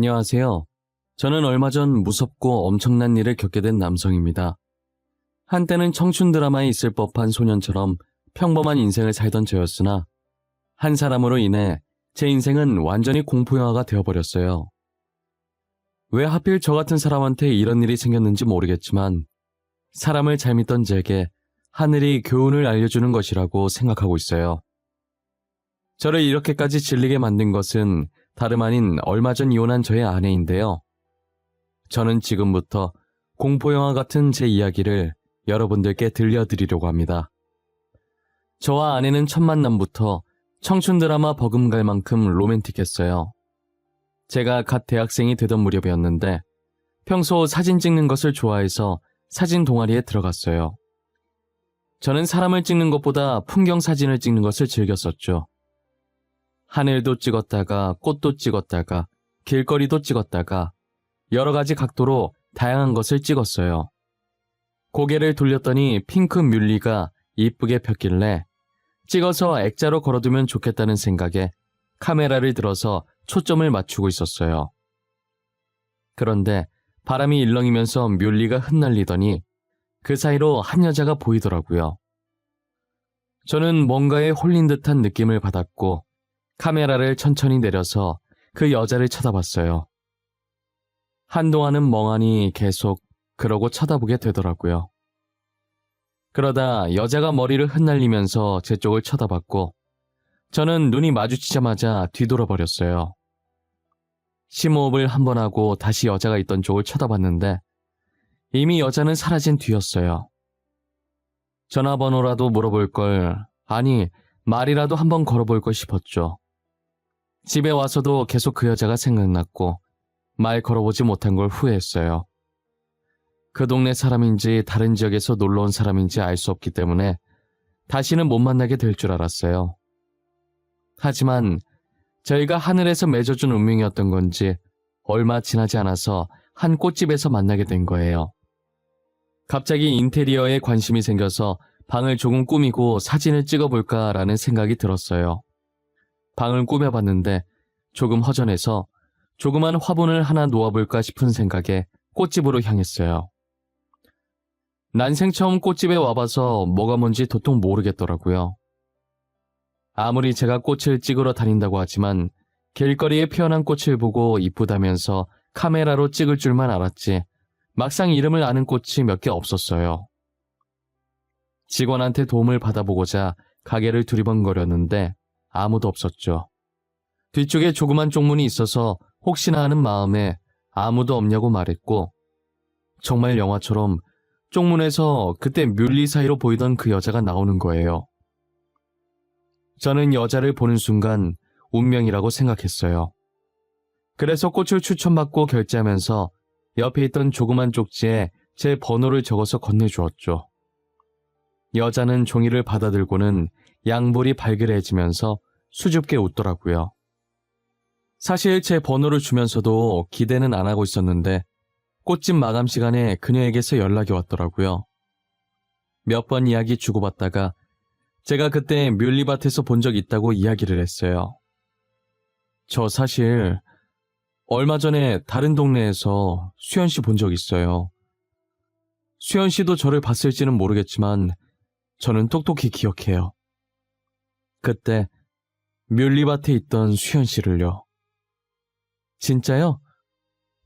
안녕하세요. 저는 얼마 전 무섭고 엄청난 일을 겪게 된 남성입니다. 한때는 청춘 드라마에 있을 법한 소년처럼 평범한 인생을 살던 저였으나 한 사람으로 인해 제 인생은 완전히 공포영화가 되어버렸어요. 왜 하필 저 같은 사람한테 이런 일이 생겼는지 모르겠지만 사람을 잘 믿던 제게 하늘이 교훈을 알려주는 것이라고 생각하고 있어요. 저를 이렇게까지 질리게 만든 것은 다름 아닌 얼마 전 이혼한 저의 아내인데요. 저는 지금부터 공포영화 같은 제 이야기를 여러분들께 들려드리려고 합니다. 저와 아내는 첫 만남부터 청춘 드라마 버금갈 만큼 로맨틱했어요. 제가 갓 대학생이 되던 무렵이었는데 평소 사진 찍는 것을 좋아해서 사진 동아리에 들어갔어요. 저는 사람을 찍는 것보다 풍경 사진을 찍는 것을 즐겼었죠. 하늘도 찍었다가 꽃도 찍었다가 길거리도 찍었다가 여러 가지 각도로 다양한 것을 찍었어요. 고개를 돌렸더니 핑크 뮬리가 이쁘게 폈길래 찍어서 액자로 걸어두면 좋겠다는 생각에 카메라를 들어서 초점을 맞추고 있었어요. 그런데 바람이 일렁이면서 뮬리가 흩날리더니 그 사이로 한 여자가 보이더라고요. 저는 뭔가에 홀린 듯한 느낌을 받았고 카메라를 천천히 내려서 그 여자를 쳐다봤어요. 한동안은 멍하니 계속 그러고 쳐다보게 되더라고요. 그러다 여자가 머리를 흩날리면서 제 쪽을 쳐다봤고 저는 눈이 마주치자마자 뒤돌아버렸어요. 심호흡을 한 번 하고 다시 여자가 있던 쪽을 쳐다봤는데 이미 여자는 사라진 뒤였어요. 전화번호라도 물어볼 걸, 아니 말이라도 한번 걸어볼 걸 싶었죠. 집에 와서도 계속 그 여자가 생각났고 말 걸어보지 못한 걸 후회했어요. 그 동네 사람인지 다른 지역에서 놀러온 사람인지 알 수 없기 때문에 다시는 못 만나게 될 줄 알았어요. 하지만 저희가 하늘에서 맺어준 운명이었던 건지 얼마 지나지 않아서 한 꽃집에서 만나게 된 거예요. 갑자기 인테리어에 관심이 생겨서 방을 조금 꾸미고 사진을 찍어볼까라는 생각이 들었어요. 방을 꾸며봤는데 조금 허전해서 조그만 화분을 하나 놓아볼까 싶은 생각에 꽃집으로 향했어요. 난생 처음 꽃집에 와봐서 뭐가 뭔지 도통 모르겠더라고요. 아무리 제가 꽃을 찍으러 다닌다고 하지만 길거리에 피어난 꽃을 보고 이쁘다면서 카메라로 찍을 줄만 알았지 막상 이름을 아는 꽃이 몇 개 없었어요. 직원한테 도움을 받아보고자 가게를 두리번거렸는데 아무도 없었죠. 뒤쪽에 조그만 쪽문이 있어서 혹시나 하는 마음에 아무도 없냐고 말했고 정말 영화처럼 쪽문에서 그때 뮬리 사이로 보이던 그 여자가 나오는 거예요. 저는 여자를 보는 순간 운명이라고 생각했어요. 그래서 꽃을 추천받고 결제하면서 옆에 있던 조그만 쪽지에 제 번호를 적어서 건네주었죠. 여자는 종이를 받아들고는 양볼이 발그레해지면서 수줍게 웃더라고요. 사실 제 번호를 주면서도 기대는 안 하고 있었는데 꽃집 마감 시간에 그녀에게서 연락이 왔더라고요. 몇 번 이야기 주고받다가 제가 그때 뮬리밭에서 본 적 있다고 이야기를 했어요. 저 사실 얼마 전에 다른 동네에서 수현 씨 본 적 있어요. 수현 씨도 저를 봤을지는 모르겠지만 저는 똑똑히 기억해요. 그때 뮬리밭에 있던 수현 씨를요. 진짜요?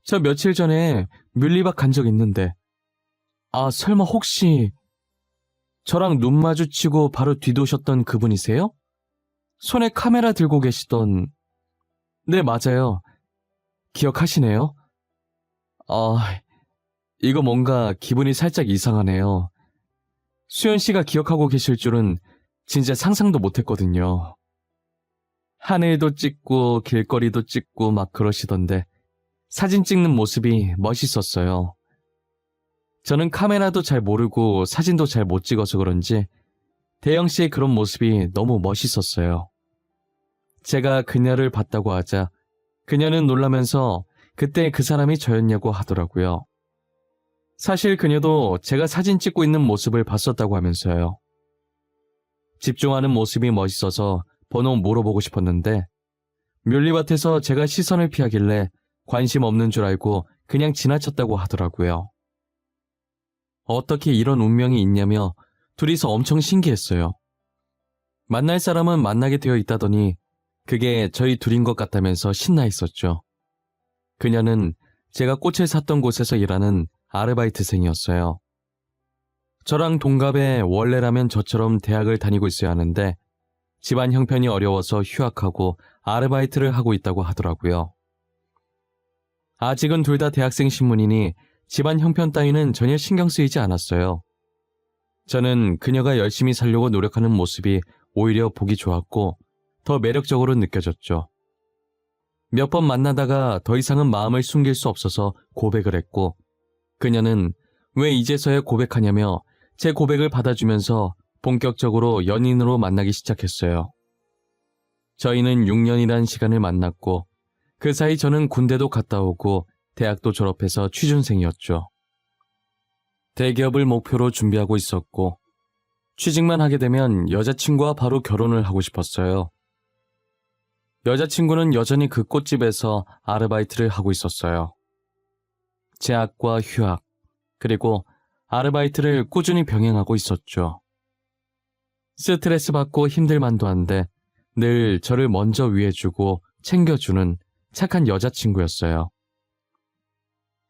저 며칠 전에 뮬리밭 간 적 있는데 아 설마 혹시 저랑 눈 마주치고 바로 뒤도셨던 그분이세요? 손에 카메라 들고 계시던... 네 맞아요. 기억하시네요? 이거 뭔가 기분이 살짝 이상하네요. 수현 씨가 기억하고 계실 줄은 진짜 상상도 못했거든요. 하늘도 찍고 길거리도 찍고 막 그러시던데 사진 찍는 모습이 멋있었어요. 저는 카메라도 잘 모르고 사진도 잘 못 찍어서 그런지 대영 씨의 그런 모습이 너무 멋있었어요. 제가 그녀를 봤다고 하자 그녀는 놀라면서 그때 그 사람이 저였냐고 하더라고요. 사실 그녀도 제가 사진 찍고 있는 모습을 봤었다고 하면서요. 집중하는 모습이 멋있어서 번호 물어보고 싶었는데 뮬리밭에서 제가 시선을 피하길래 관심 없는 줄 알고 그냥 지나쳤다고 하더라고요. 어떻게 이런 운명이 있냐며 둘이서 엄청 신기했어요. 만날 사람은 만나게 되어 있다더니 그게 저희 둘인 것 같다면서 신나 있었죠. 그녀는 제가 꽃을 샀던 곳에서 일하는 아르바이트생이었어요. 저랑 동갑에 원래라면 저처럼 대학을 다니고 있어야 하는데 집안 형편이 어려워서 휴학하고 아르바이트를 하고 있다고 하더라고요. 아직은 둘 다 대학생 신분이니 집안 형편 따위는 전혀 신경 쓰이지 않았어요. 저는 그녀가 열심히 살려고 노력하는 모습이 오히려 보기 좋았고 더 매력적으로 느껴졌죠. 몇 번 만나다가 더 이상은 마음을 숨길 수 없어서 고백을 했고 그녀는 왜 이제서야 고백하냐며 제 고백을 받아주면서 본격적으로 연인으로 만나기 시작했어요. 저희는 6년이란 시간을 만났고 그 사이 저는 군대도 갔다 오고 대학도 졸업해서 취준생이었죠. 대기업을 목표로 준비하고 있었고 취직만 하게 되면 여자친구와 바로 결혼을 하고 싶었어요. 여자친구는 여전히 그 꽃집에서 아르바이트를 하고 있었어요. 재학과 휴학, 그리고 아르바이트를 꾸준히 병행하고 있었죠. 스트레스 받고 힘들만도 한데 늘 저를 먼저 위해주고 챙겨주는 착한 여자친구였어요.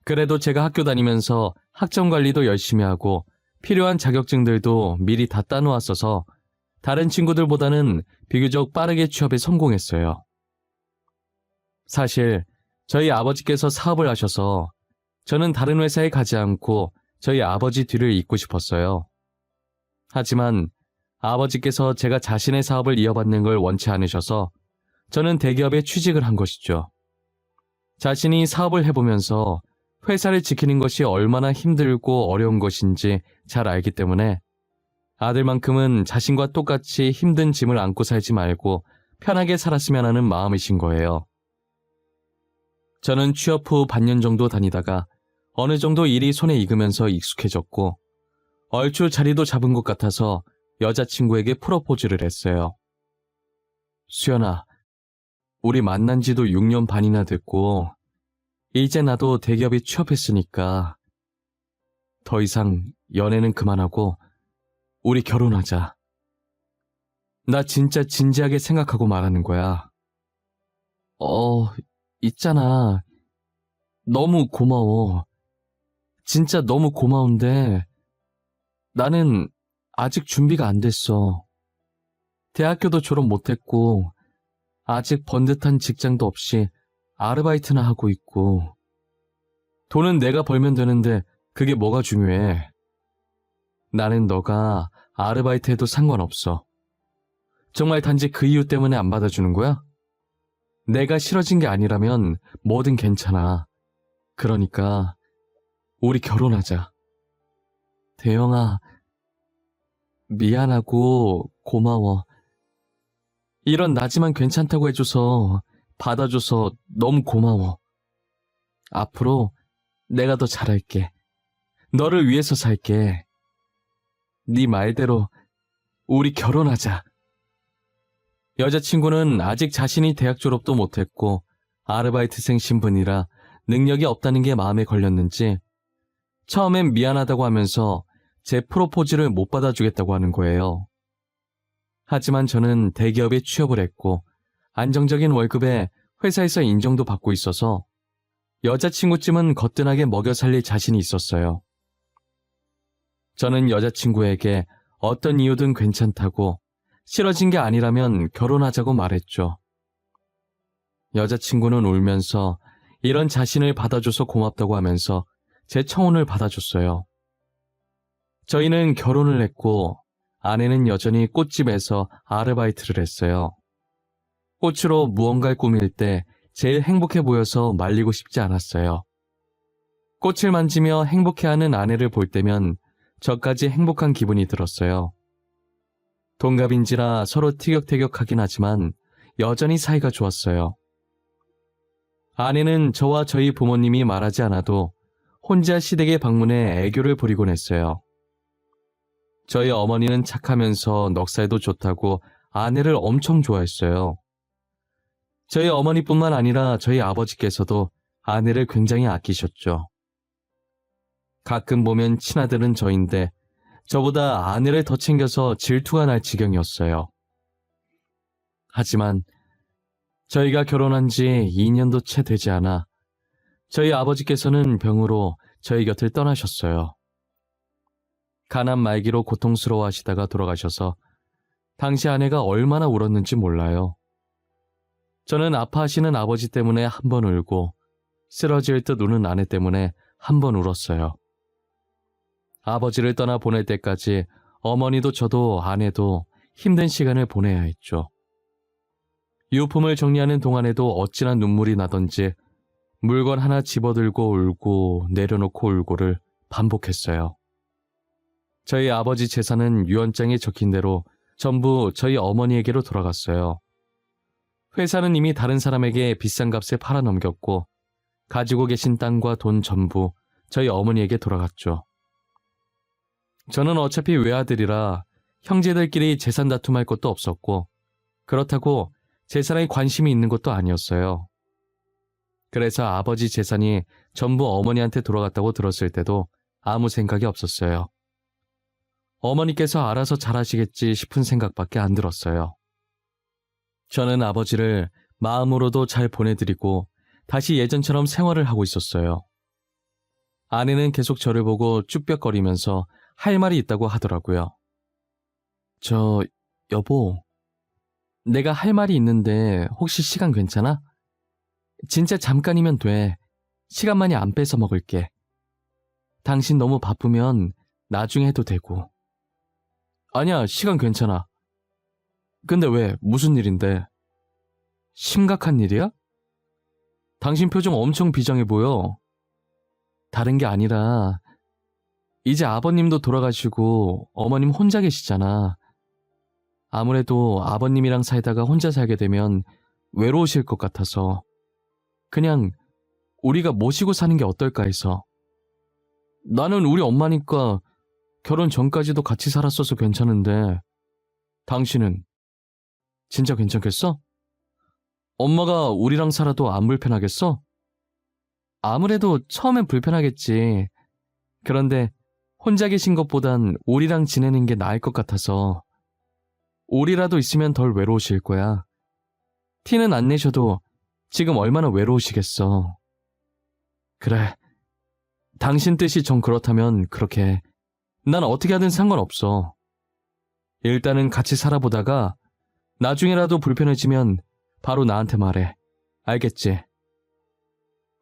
그래도 제가 학교 다니면서 학점 관리도 열심히 하고 필요한 자격증들도 미리 다 따놓았어서 다른 친구들보다는 비교적 빠르게 취업에 성공했어요. 사실 저희 아버지께서 사업을 하셔서 저는 다른 회사에 가지 않고 저희 아버지 뒤를 잇고 싶었어요. 하지만 아버지께서 제가 자신의 사업을 이어받는 걸 원치 않으셔서 저는 대기업에 취직을 한 것이죠. 자신이 사업을 해보면서 회사를 지키는 것이 얼마나 힘들고 어려운 것인지 잘 알기 때문에 아들만큼은 자신과 똑같이 힘든 짐을 안고 살지 말고 편하게 살았으면 하는 마음이신 거예요. 저는 취업 후 반년 정도 다니다가 어느 정도 일이 손에 익으면서 익숙해졌고 얼추 자리도 잡은 것 같아서 여자친구에게 프로포즈를 했어요. 수연아, 우리 만난 지도 6년 반이나 됐고 이제 나도 대기업에 취업했으니까 더 이상 연애는 그만하고 우리 결혼하자. 나 진짜 진지하게 생각하고 말하는 거야. 있잖아. 너무 고마워. 진짜 너무 고마운데 나는 아직 준비가 안 됐어. 대학교도 졸업 못했고 아직 번듯한 직장도 없이 아르바이트나 하고 있고 돈은 내가 벌면 되는데 그게 뭐가 중요해. 나는 너가 아르바이트 해도 상관없어. 정말 단지 그 이유 때문에 안 받아주는 거야? 내가 싫어진 게 아니라면 뭐든 괜찮아. 그러니까 우리 결혼하자. 대영아, 미안하고 고마워. 이런 나지만 괜찮다고 해줘서 받아줘서 너무 고마워. 앞으로 내가 더 잘할게. 너를 위해서 살게. 네 말대로 우리 결혼하자. 여자친구는 아직 자신이 대학 졸업도 못했고 아르바이트생 신분이라 능력이 없다는 게 마음에 걸렸는지 처음엔 미안하다고 하면서 제 프로포즈를 못 받아주겠다고 하는 거예요. 하지만 저는 대기업에 취업을 했고 안정적인 월급에 회사에서 인정도 받고 있어서 여자친구쯤은 거뜬하게 먹여 살릴 자신이 있었어요. 저는 여자친구에게 어떤 이유든 괜찮다고 싫어진 게 아니라면 결혼하자고 말했죠. 여자친구는 울면서 이런 자신을 받아줘서 고맙다고 하면서 제 청혼을 받아줬어요. 저희는 결혼을 했고 아내는 여전히 꽃집에서 아르바이트를 했어요. 꽃으로 무언가를 꾸밀 때 제일 행복해 보여서 말리고 싶지 않았어요. 꽃을 만지며 행복해하는 아내를 볼 때면 저까지 행복한 기분이 들었어요. 동갑인지라 서로 티격태격하긴 하지만 여전히 사이가 좋았어요. 아내는 저와 저희 부모님이 말하지 않아도 혼자 시댁에 방문해 애교를 부리곤 했어요. 저희 어머니는 착하면서 넉살도 좋다고 아내를 엄청 좋아했어요. 저희 어머니뿐만 아니라 저희 아버지께서도 아내를 굉장히 아끼셨죠. 가끔 보면 친아들은 저인데 저보다 아내를 더 챙겨서 질투가 날 지경이었어요. 하지만 저희가 결혼한 지 2년도 채 되지 않아 저희 아버지께서는 병으로 저희 곁을 떠나셨어요. 가난 말기로 고통스러워하시다가 돌아가셔서 당시 아내가 얼마나 울었는지 몰라요. 저는 아파하시는 아버지 때문에 한 번 울고 쓰러질 듯 우는 아내 때문에 한 번 울었어요. 아버지를 떠나 보낼 때까지 어머니도 저도 아내도 힘든 시간을 보내야 했죠. 유품을 정리하는 동안에도 어찌나 눈물이 나던지 물건 하나 집어들고 울고 내려놓고 울고를 반복했어요. 저희 아버지 재산은 유언장에 적힌 대로 전부 저희 어머니에게로 돌아갔어요. 회사는 이미 다른 사람에게 비싼 값에 팔아넘겼고 가지고 계신 땅과 돈 전부 저희 어머니에게 돌아갔죠. 저는 어차피 외아들이라 형제들끼리 재산 다툼할 것도 없었고 그렇다고 재산에 관심이 있는 것도 아니었어요. 그래서 아버지 재산이 전부 어머니한테 돌아갔다고 들었을 때도 아무 생각이 없었어요. 어머니께서 알아서 잘하시겠지 싶은 생각밖에 안 들었어요. 저는 아버지를 마음으로도 잘 보내드리고 다시 예전처럼 생활을 하고 있었어요. 아내는 계속 저를 보고 쭈뼛거리면서 할 말이 있다고 하더라고요. 여보, 내가 할 말이 있는데 혹시 시간 괜찮아? 진짜 잠깐이면 돼. 시간 많이 안 뺏어 먹을게. 당신 너무 바쁘면 나중에 해도 되고. 아니야, 시간 괜찮아. 근데 왜, 무슨 일인데? 심각한 일이야? 당신 표정 엄청 비장해 보여. 다른 게 아니라 이제 아버님도 돌아가시고 어머님 혼자 계시잖아. 아무래도 아버님이랑 살다가 혼자 살게 되면 외로우실 것 같아서 그냥 우리가 모시고 사는 게 어떨까 해서. 나는 우리 엄마니까 결혼 전까지도 같이 살았어서 괜찮은데 당신은 진짜 괜찮겠어? 엄마가 우리랑 살아도 안 불편하겠어? 아무래도 처음엔 불편하겠지. 그런데 혼자 계신 것보단 우리랑 지내는 게 나을 것 같아서. 우리라도 있으면 덜 외로우실 거야. 티는 안 내셔도 지금 얼마나 외로우시겠어. 그래, 당신 뜻이 정 그렇다면 그렇게 해. 난 어떻게 하든 상관없어. 일단은 같이 살아보다가 나중에라도 불편해지면 바로 나한테 말해. 알겠지?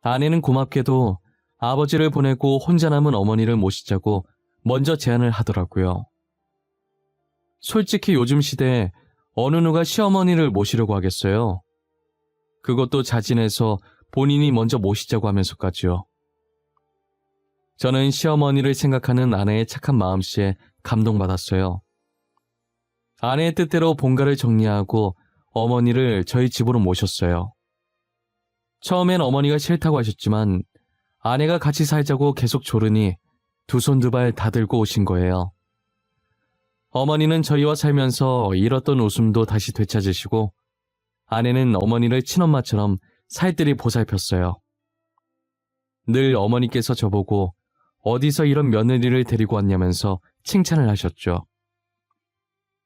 아내는 고맙게도 아버지를 보내고 혼자 남은 어머니를 모시자고 먼저 제안을 하더라고요. 솔직히 요즘 시대에 어느 누가 시어머니를 모시려고 하겠어요. 그것도 자진해서 본인이 먼저 모시자고 하면서까지요. 저는 시어머니를 생각하는 아내의 착한 마음씨에 감동받았어요. 아내의 뜻대로 본가를 정리하고 어머니를 저희 집으로 모셨어요. 처음엔 어머니가 싫다고 하셨지만 아내가 같이 살자고 계속 조르니 두 손 두 발 다 들고 오신 거예요. 어머니는 저희와 살면서 잃었던 웃음도 다시 되찾으시고 아내는 어머니를 친엄마처럼 살뜰히 보살폈어요. 늘 어머니께서 저보고 어디서 이런 며느리를 데리고 왔냐면서 칭찬을 하셨죠.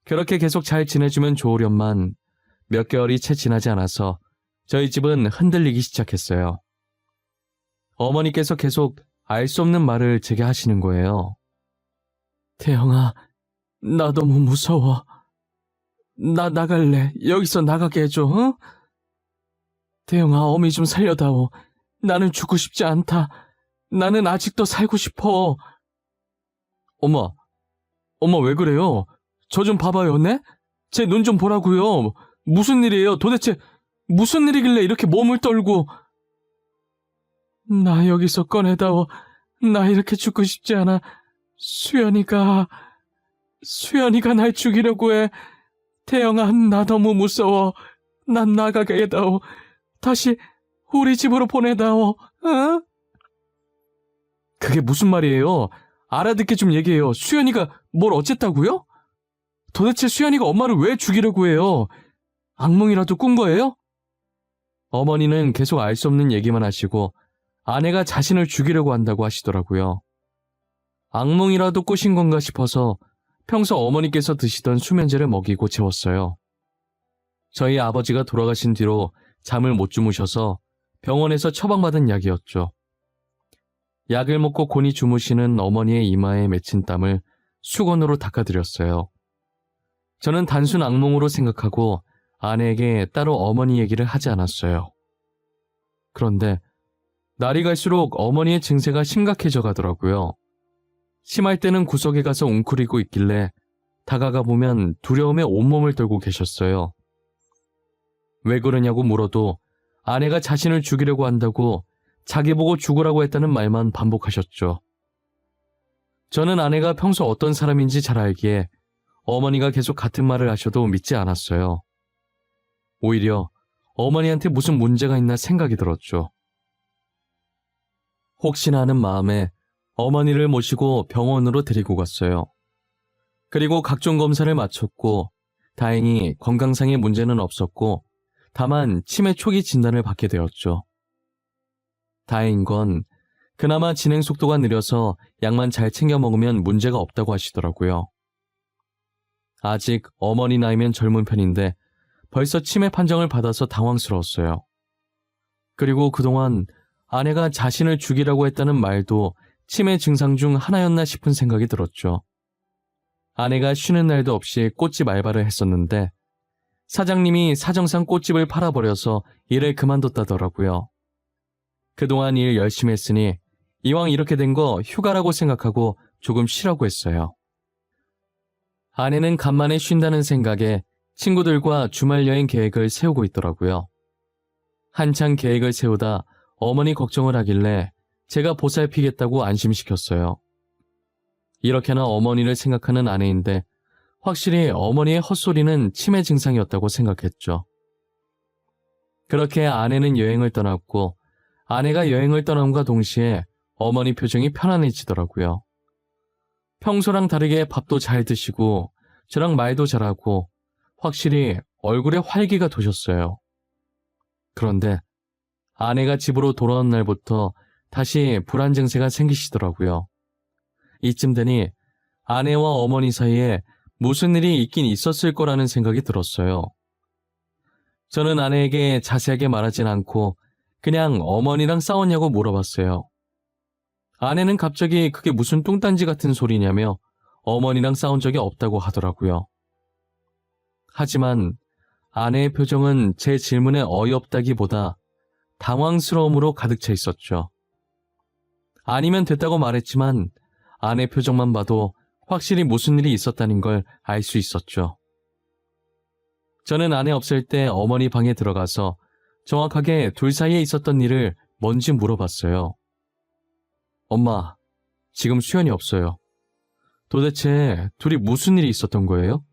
그렇게 계속 잘 지내주면 좋으련만 몇 개월이 채 지나지 않아서 저희 집은 흔들리기 시작했어요. 어머니께서 계속 알 수 없는 말을 제게 하시는 거예요. 태영아, 나 너무 무서워. 나 나갈래. 여기서 나가게 해줘, 응? 태영아, 어미 좀 살려다오. 나는 죽고 싶지 않다. 나는 아직도 살고 싶어. 엄마 왜 그래요? 저 좀 봐봐요, 네? 제 눈 좀 보라고요. 무슨 일이에요? 도대체 무슨 일이길래 이렇게 몸을 떨고. 나 여기서 꺼내다오. 나 이렇게 죽고 싶지 않아. 수연이가 날 죽이려고 해. 태영아, 나 너무 무서워. 난 나가게 해다오. 다시 우리 집으로 보내다오. 어? 그게 무슨 말이에요? 알아듣게 좀 얘기해요. 수연이가 뭘 어쨌다고요? 도대체 수연이가 엄마를 왜 죽이려고 해요? 악몽이라도 꾼 거예요? 어머니는 계속 알 수 없는 얘기만 하시고 아내가 자신을 죽이려고 한다고 하시더라고요. 악몽이라도 꾸신 건가 싶어서 평소 어머니께서 드시던 수면제를 먹이고 재웠어요. 저희 아버지가 돌아가신 뒤로 잠을 못 주무셔서 병원에서 처방받은 약이었죠. 약을 먹고 곤히 주무시는 어머니의 이마에 맺힌 땀을 수건으로 닦아드렸어요. 저는 단순 악몽으로 생각하고 아내에게 따로 어머니 얘기를 하지 않았어요. 그런데 날이 갈수록 어머니의 증세가 심각해져 가더라고요. 심할 때는 구석에 가서 웅크리고 있길래 다가가 보면 두려움에 온몸을 떨고 계셨어요. 왜 그러냐고 물어도 아내가 자신을 죽이려고 한다고 자기 보고 죽으라고 했다는 말만 반복하셨죠. 저는 아내가 평소 어떤 사람인지 잘 알기에 어머니가 계속 같은 말을 하셔도 믿지 않았어요. 오히려 어머니한테 무슨 문제가 있나 생각이 들었죠. 혹시나 하는 마음에 어머니를 모시고 병원으로 데리고 갔어요. 그리고 각종 검사를 마쳤고 다행히 건강상의 문제는 없었고 다만 치매 초기 진단을 받게 되었죠. 다행인 건 그나마 진행 속도가 느려서 약만 잘 챙겨 먹으면 문제가 없다고 하시더라고요. 아직 어머니 나이면 젊은 편인데 벌써 치매 판정을 받아서 당황스러웠어요. 그리고 그동안 아내가 자신을 죽이라고 했다는 말도 치매 증상 중 하나였나 싶은 생각이 들었죠. 아내가 쉬는 날도 없이 꽃집 알바를 했었는데 사장님이 사정상 꽃집을 팔아버려서 일을 그만뒀다더라고요. 그동안 일 열심히 했으니 이왕 이렇게 된 거 휴가라고 생각하고 조금 쉬라고 했어요. 아내는 간만에 쉰다는 생각에 친구들과 주말 여행 계획을 세우고 있더라고요. 한창 계획을 세우다 어머니 걱정을 하길래 제가 보살피겠다고 안심시켰어요. 이렇게나 어머니를 생각하는 아내인데 확실히 어머니의 헛소리는 치매 증상이었다고 생각했죠. 그렇게 아내는 여행을 떠났고 아내가 여행을 떠남과 동시에 어머니 표정이 편안해지더라고요. 평소랑 다르게 밥도 잘 드시고 저랑 말도 잘하고 확실히 얼굴에 활기가 도셨어요. 그런데 아내가 집으로 돌아온 날부터 다시 불안 증세가 생기시더라고요. 이쯤 되니 아내와 어머니 사이에 무슨 일이 있긴 있었을 거라는 생각이 들었어요. 저는 아내에게 자세하게 말하진 않고 그냥 어머니랑 싸웠냐고 물어봤어요. 아내는 갑자기 그게 무슨 뚱딴지 같은 소리냐며 어머니랑 싸운 적이 없다고 하더라고요. 하지만 아내의 표정은 제 질문에 어이없다기보다 당황스러움으로 가득 차 있었죠. 아니면 됐다고 말했지만 아내 표정만 봐도 확실히 무슨 일이 있었다는 걸 알 수 있었죠. 저는 아내 없을 때 어머니 방에 들어가서 정확하게 둘 사이에 있었던 일을 뭔지 물어봤어요. 엄마, 지금 수연이 없어요. 도대체 둘이 무슨 일이 있었던 거예요?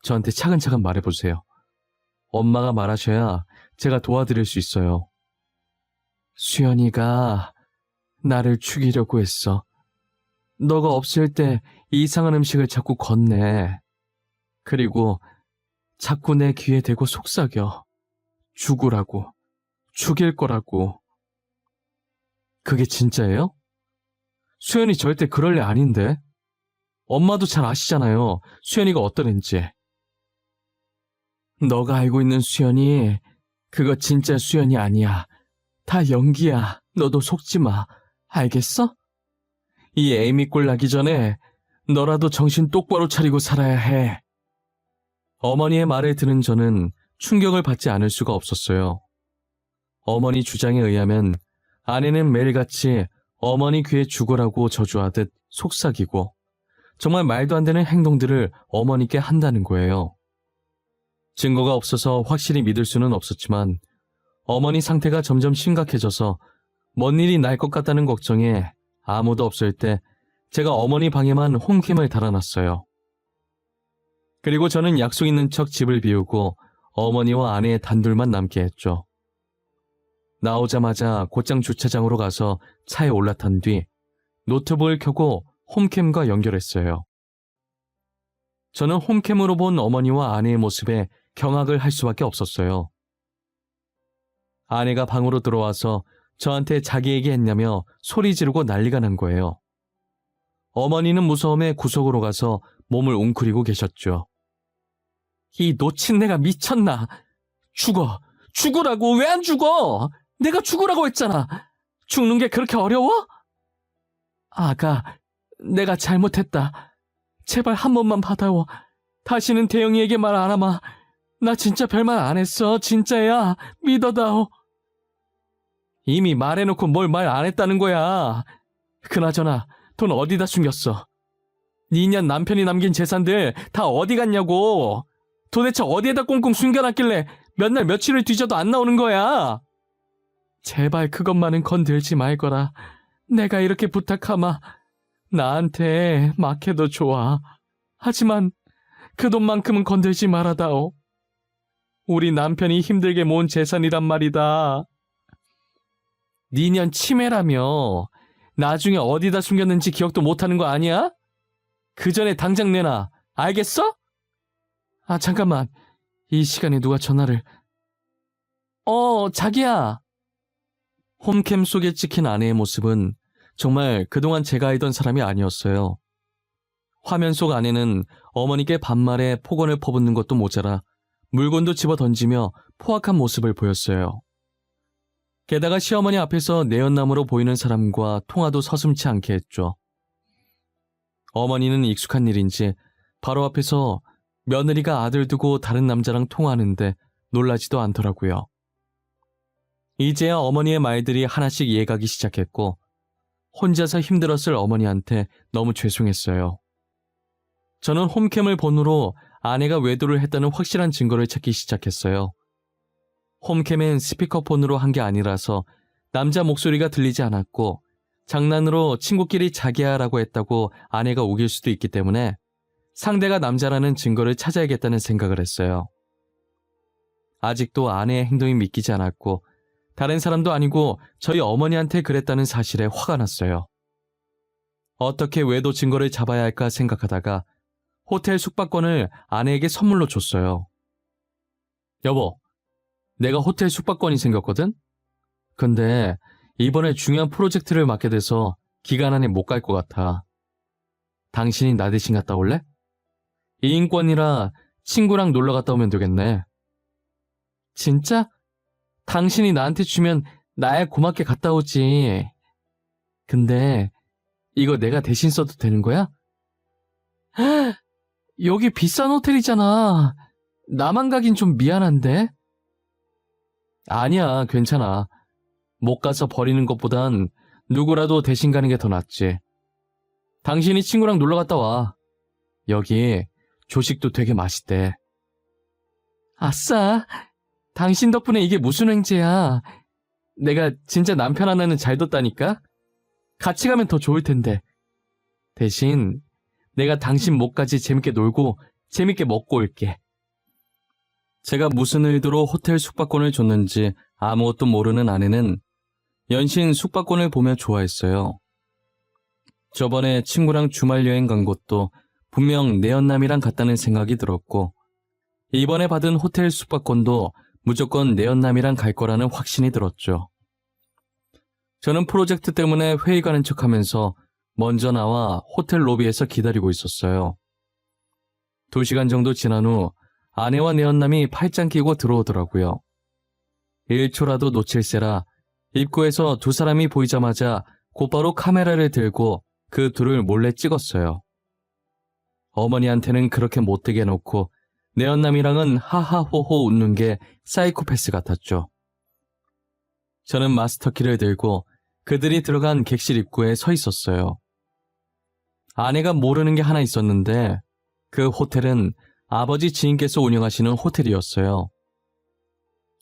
저한테 차근차근 말해보세요. 엄마가 말하셔야 제가 도와드릴 수 있어요. 수연이가 나를 죽이려고 했어. 너가 없을 때 이상한 음식을 자꾸 건네. 그리고 자꾸 내 귀에 대고 속삭여. 죽으라고. 죽일 거라고. 그게 진짜예요? 수연이 절대 그럴 애 아닌데. 엄마도 잘 아시잖아요. 수연이가 어떤 앤지. 너가 알고 있는 수연이 그거 진짜 수연이 아니야. 다 연기야. 너도 속지 마. 알겠어? 이 에이미 꼴 나기 전에 너라도 정신 똑바로 차리고 살아야 해. 어머니의 말을 들은 저는 충격을 받지 않을 수가 없었어요. 어머니 주장에 의하면 아내는 매일같이 어머니 귀에 죽으라고 저주하듯 속삭이고 정말 말도 안 되는 행동들을 어머니께 한다는 거예요. 증거가 없어서 확실히 믿을 수는 없었지만 어머니 상태가 점점 심각해져서 뭔 일이 날 것 같다는 걱정에 아무도 없을 때 제가 어머니 방에만 홈캠을 달아놨어요. 그리고 저는 약속 있는 척 집을 비우고 어머니와 아내의 단둘만 남게 했죠. 나오자마자 곧장 주차장으로 가서 차에 올라탄 뒤 노트북을 켜고 홈캠과 연결했어요. 저는 홈캠으로 본 어머니와 아내의 모습에 경악을 할 수밖에 없었어요. 아내가 방으로 들어와서 저한테 자기 얘기했냐며 소리 지르고 난리가 난 거예요. 어머니는 무서움에 구석으로 가서 몸을 웅크리고 계셨죠. 이 노친네가 미쳤나? 죽으라고. 왜 안 죽어? 내가 죽으라고 했잖아. 죽는 게 그렇게 어려워? 아가, 내가 잘못했다. 제발 한 번만 받아워. 다시는 대영이에게 말 안 하마. 나 진짜 별말 안 했어. 진짜야. 믿어다오. 이미 말해놓고 뭘 말 안 했다는 거야. 그나저나 돈 어디다 숨겼어? 니년 남편이 남긴 재산들 다 어디 갔냐고. 도대체 어디에다 꽁꽁 숨겨놨길래 몇 날 며칠을 뒤져도 안 나오는 거야. 제발 그것만은 건들지 말거라. 내가 이렇게 부탁하마. 나한테 막해도 좋아. 하지만 그 돈만큼은 건들지 말아다오. 우리 남편이 힘들게 모은 재산이란 말이다. 니년 치매라며. 나중에 어디다 숨겼는지 기억도 못하는 거 아니야? 그 전에 당장 내놔. 알겠어? 아, 잠깐만. 이 시간에 누가 전화를... 자기야. 홈캠 속에 찍힌 아내의 모습은 정말 그동안 제가 알던 사람이 아니었어요. 화면 속 아내는 어머니께 반말에 폭언을 퍼붓는 것도 모자라 물건도 집어 던지며 포악한 모습을 보였어요. 게다가 시어머니 앞에서 내연남으로 보이는 사람과 통화도 서슴지 않게 했죠. 어머니는 익숙한 일인지 바로 앞에서 며느리가 아들 두고 다른 남자랑 통화하는데 놀라지도 않더라고요. 이제야 어머니의 말들이 하나씩 이해가기 시작했고 혼자서 힘들었을 어머니한테 너무 죄송했어요. 저는 홈캠을 본으로 아내가 외도를 했다는 확실한 증거를 찾기 시작했어요. 홈캠엔 스피커폰으로 한 게 아니라서 남자 목소리가 들리지 않았고 장난으로 친구끼리 자기야라고 했다고 아내가 우길 수도 있기 때문에 상대가 남자라는 증거를 찾아야겠다는 생각을 했어요. 아직도 아내의 행동이 믿기지 않았고 다른 사람도 아니고 저희 어머니한테 그랬다는 사실에 화가 났어요. 어떻게 외도 증거를 잡아야 할까 생각하다가 호텔 숙박권을 아내에게 선물로 줬어요. 여보, 내가 호텔 숙박권이 생겼거든? 근데 이번에 중요한 프로젝트를 맡게 돼서 기간 안에 못 갈 것 같아. 당신이 나 대신 갔다 올래? 2인권이라 친구랑 놀러 갔다 오면 되겠네. 진짜? 당신이 나한테 주면 나야 고맙게 갔다 오지. 근데 이거 내가 대신 써도 되는 거야? 여기 비싼 호텔이잖아. 나만 가긴 좀 미안한데? 아니야, 괜찮아. 못 가서 버리는 것보단 누구라도 대신 가는 게 더 낫지. 당신이 친구랑 놀러 갔다 와. 여기 조식도 되게 맛있대. 아싸, 당신 덕분에 이게 무슨 횡재야. 내가 진짜 남편 하나는 잘 뒀다니까? 같이 가면 더 좋을 텐데. 대신 내가 당신 목까지 재밌게 놀고 재밌게 먹고 올게. 제가 무슨 의도로 호텔 숙박권을 줬는지 아무것도 모르는 아내는 연신 숙박권을 보며 좋아했어요. 저번에 친구랑 주말 여행 간 곳도 분명 내연남이랑 갔다는 생각이 들었고 이번에 받은 호텔 숙박권도 무조건 내연남이랑 갈 거라는 확신이 들었죠. 저는 프로젝트 때문에 회의 가는 척하면서 먼저 나와 호텔 로비에서 기다리고 있었어요. 2시간 정도 지난 후 아내와 내연남이 팔짱 끼고 들어오더라고요. 1초라도 놓칠세라 입구에서 두 사람이 보이자마자 곧바로 카메라를 들고 그 둘을 몰래 찍었어요. 어머니한테는 그렇게 못되게 해놓고 내연남이랑은 하하호호 웃는 게 사이코패스 같았죠. 저는 마스터키를 들고 그들이 들어간 객실 입구에 서 있었어요. 아내가 모르는 게 하나 있었는데 그 호텔은 아버지 지인께서 운영하시는 호텔이었어요.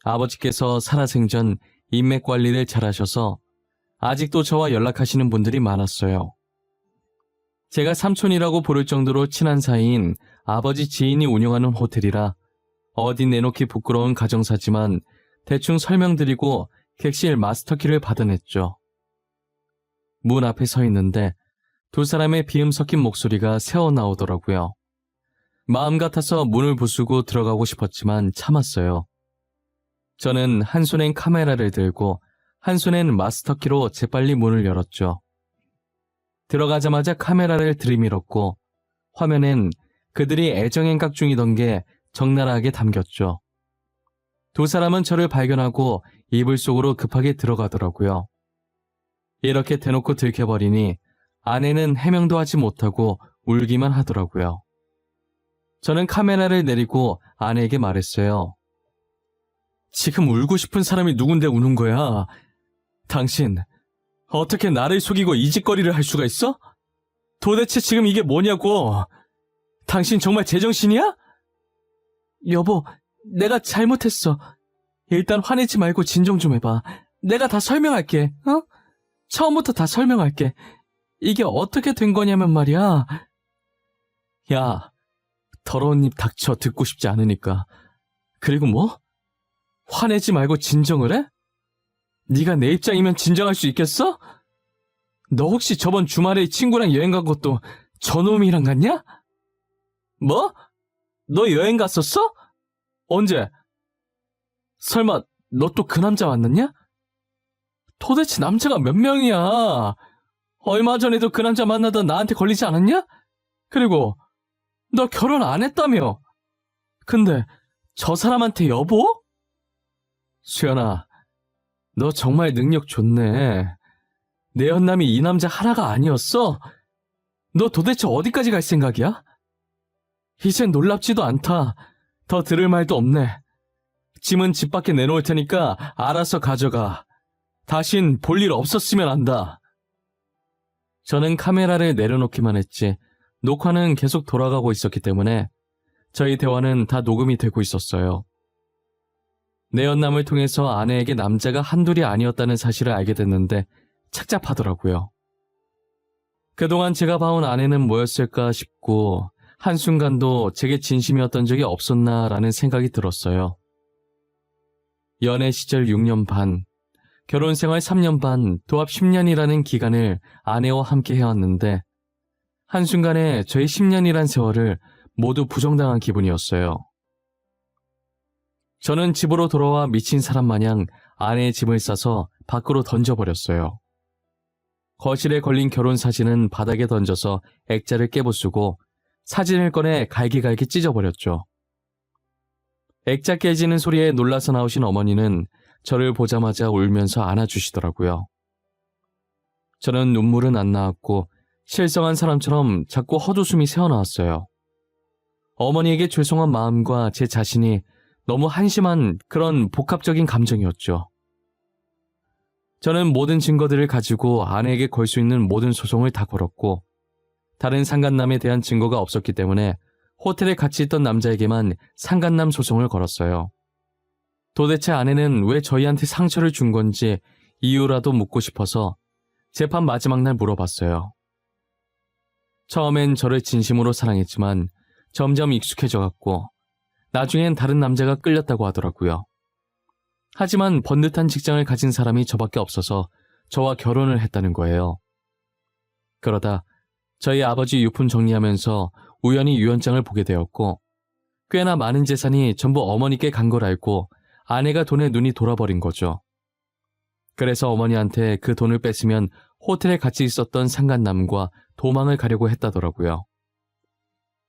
아버지께서 살아생전 인맥 관리를 잘하셔서 아직도 저와 연락하시는 분들이 많았어요. 제가 삼촌이라고 부를 정도로 친한 사이인 아버지 지인이 운영하는 호텔이라 어디 내놓기 부끄러운 가정사지만 대충 설명드리고 객실 마스터키를 받아냈죠. 문 앞에 서 있는데 두 사람의 비음 섞인 목소리가 새어나오더라고요. 마음 같아서 문을 부수고 들어가고 싶었지만 참았어요. 저는 한 손엔 카메라를 들고 한 손엔 마스터키로 재빨리 문을 열었죠. 들어가자마자 카메라를 들이밀었고 화면엔 그들이 애정행각 중이던 게 적나라하게 담겼죠. 두 사람은 저를 발견하고 이불 속으로 급하게 들어가더라고요. 이렇게 대놓고 들켜버리니 아내는 해명도 하지 못하고 울기만 하더라고요. 저는 카메라를 내리고 아내에게 말했어요. 지금 울고 싶은 사람이 누군데 우는 거야? 당신, 어떻게 나를 속이고 이 짓거리를 할 수가 있어? 도대체 지금 이게 뭐냐고! 당신 정말 제정신이야? 여보, 내가 잘못했어. 일단 화내지 말고 진정 좀 해봐. 내가 다 설명할게, 어? 처음부터 다 설명할게. 이게 어떻게 된 거냐면 말이야. 야, 더러운 입 닥쳐. 듣고 싶지 않으니까. 그리고 뭐? 화내지 말고 진정을 해? 네가 내 입장이면 진정할 수 있겠어? 너 혹시 저번 주말에 친구랑 여행 간 것도 저놈이랑 갔냐? 뭐? 너 여행 갔었어? 언제? 설마 너 또 그 남자 만났냐? 도대체 남자가 몇 명이야? 얼마 전에도 그 남자 만나다 나한테 걸리지 않았냐? 그리고 너 결혼 안 했다며? 근데 저 사람한테 여보? 수연아, 너 정말 능력 좋네. 내 연남이 이 남자 하나가 아니었어? 너 도대체 어디까지 갈 생각이야? 이젠 놀랍지도 않다. 더 들을 말도 없네. 짐은 집 밖에 내놓을 테니까 알아서 가져가. 다신 볼 일 없었으면 한다. 저는 카메라를 내려놓기만 했지 녹화는 계속 돌아가고 있었기 때문에 저희 대화는 다 녹음이 되고 있었어요. 내 연남을 통해서 아내에게 남자가 한둘이 아니었다는 사실을 알게 됐는데 착잡하더라고요. 그동안 제가 봐온 아내는 뭐였을까 싶고 한순간도 제게 진심이었던 적이 없었나라는 생각이 들었어요. 연애 시절 6년 반, 결혼 생활 3년 반, 도합 10년이라는 기간을 아내와 함께 해왔는데 한순간에 저희 10년이란 세월을 모두 부정당한 기분이었어요. 저는 집으로 돌아와 미친 사람 마냥 아내의 짐을 싸서 밖으로 던져버렸어요. 거실에 걸린 결혼 사진은 바닥에 던져서 액자를 깨부수고 사진을 꺼내 갈기갈기 찢어버렸죠. 액자 깨지는 소리에 놀라서 나오신 어머니는 저를 보자마자 울면서 안아주시더라고요. 저는 눈물은 안 나왔고 실성한 사람처럼 자꾸 헛웃음이 새어나왔어요. 어머니에게 죄송한 마음과 제 자신이 너무 한심한 그런 복합적인 감정이었죠. 저는 모든 증거들을 가지고 아내에게 걸 수 있는 모든 소송을 다 걸었고 다른 상간남에 대한 증거가 없었기 때문에 호텔에 같이 있던 남자에게만 상간남 소송을 걸었어요. 도대체 아내는 왜 저희한테 상처를 준 건지 이유라도 묻고 싶어서 재판 마지막 날 물어봤어요. 처음엔 저를 진심으로 사랑했지만 점점 익숙해져갔고 나중엔 다른 남자가 끌렸다고 하더라고요. 하지만 번듯한 직장을 가진 사람이 저밖에 없어서 저와 결혼을 했다는 거예요. 그러다 저희 아버지 유품 정리하면서 우연히 유언장을 보게 되었고 꽤나 많은 재산이 전부 어머니께 간 걸 알고 아내가 돈에 눈이 돌아버린 거죠. 그래서 어머니한테 그 돈을 뺐으면 호텔에 같이 있었던 상간남과 도망을 가려고 했다더라고요.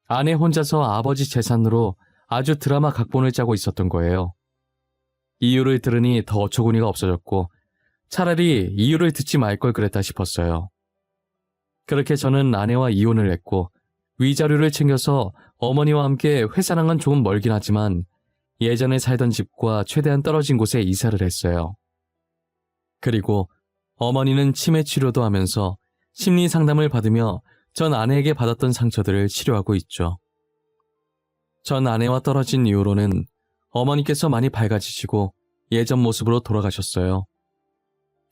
아내 혼자서 아버지 재산으로 아주 드라마 각본을 짜고 있었던 거예요. 이유를 들으니 더 어처구니가 없어졌고 차라리 이유를 듣지 말 걸 그랬다 싶었어요. 그렇게 저는 아내와 이혼을 했고 위자료를 챙겨서 어머니와 함께 회사랑은 조금 멀긴 하지만 예전에 살던 집과 최대한 떨어진 곳에 이사를 했어요. 그리고 어머니는 치매 치료도 하면서 심리 상담을 받으며 전 아내에게 받았던 상처들을 치료하고 있죠. 전 아내와 떨어진 이후로는 어머니께서 많이 밝아지시고 예전 모습으로 돌아가셨어요.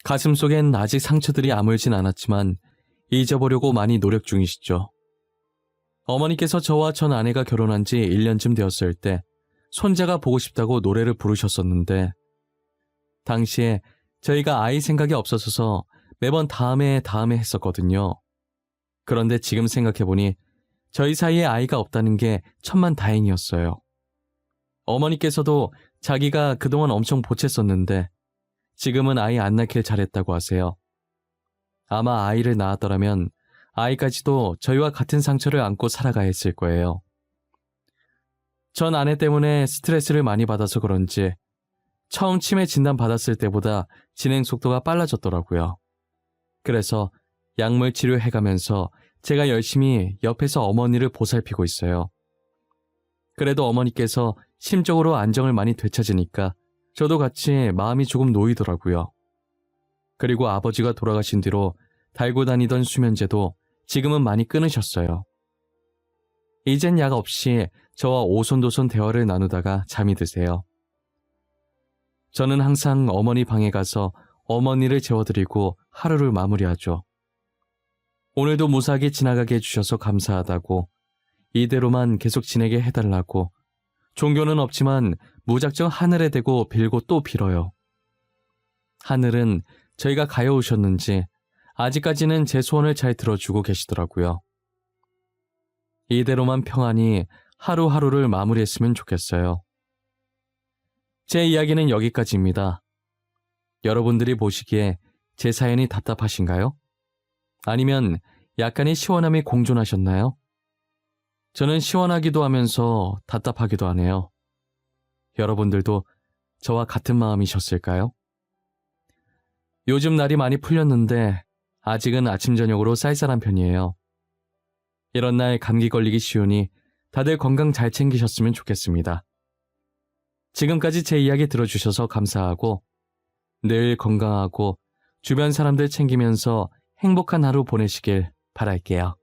가슴속엔 아직 상처들이 아물진 않았지만 잊어보려고 많이 노력 중이시죠. 어머니께서 저와 전 아내가 결혼한 지 1년쯤 되었을 때 손자가 보고 싶다고 노래를 부르셨었는데 당시에 저희가 아이 생각이 없어서 매번 다음에 했었거든요. 그런데 지금 생각해보니 저희 사이에 아이가 없다는 게 천만다행이었어요. 어머니께서도 자기가 그동안 엄청 보챘었는데 지금은 아이 안 낳길 잘했다고 하세요. 아마 아이를 낳았더라면 아이까지도 저희와 같은 상처를 안고 살아가야 했을 거예요. 전 아내 때문에 스트레스를 많이 받아서 그런지 처음 치매 진단 받았을 때보다 진행 속도가 빨라졌더라고요. 그래서 약물 치료해가면서 제가 열심히 옆에서 어머니를 보살피고 있어요. 그래도 어머니께서 심적으로 안정을 많이 되찾으니까 저도 같이 마음이 조금 놓이더라고요. 그리고 아버지가 돌아가신 뒤로 달고 다니던 수면제도 지금은 많이 끊으셨어요. 이젠 약 없이 저와 오손도손 대화를 나누다가 잠이 드세요. 저는 항상 어머니 방에 가서 어머니를 재워드리고 하루를 마무리하죠. 오늘도 무사하게 지나가게 해주셔서 감사하다고, 이대로만 계속 지내게 해달라고, 종교는 없지만 무작정 하늘에 대고 빌고 또 빌어요. 하늘은 저희가 가여우셨는지 아직까지는 제 소원을 잘 들어주고 계시더라고요. 이대로만 평안히 하루하루를 마무리했으면 좋겠어요. 제 이야기는 여기까지입니다. 여러분들이 보시기에 제 사연이 답답하신가요? 아니면 약간의 시원함이 공존하셨나요? 저는 시원하기도 하면서 답답하기도 하네요. 여러분들도 저와 같은 마음이셨을까요? 요즘 날이 많이 풀렸는데 아직은 아침 저녁으로 쌀쌀한 편이에요. 이런 날 감기 걸리기 쉬우니 다들 건강 잘 챙기셨으면 좋겠습니다. 지금까지 제 이야기 들어주셔서 감사하고 늘 건강하고 주변 사람들 챙기면서 행복한 하루 보내시길 바랄게요.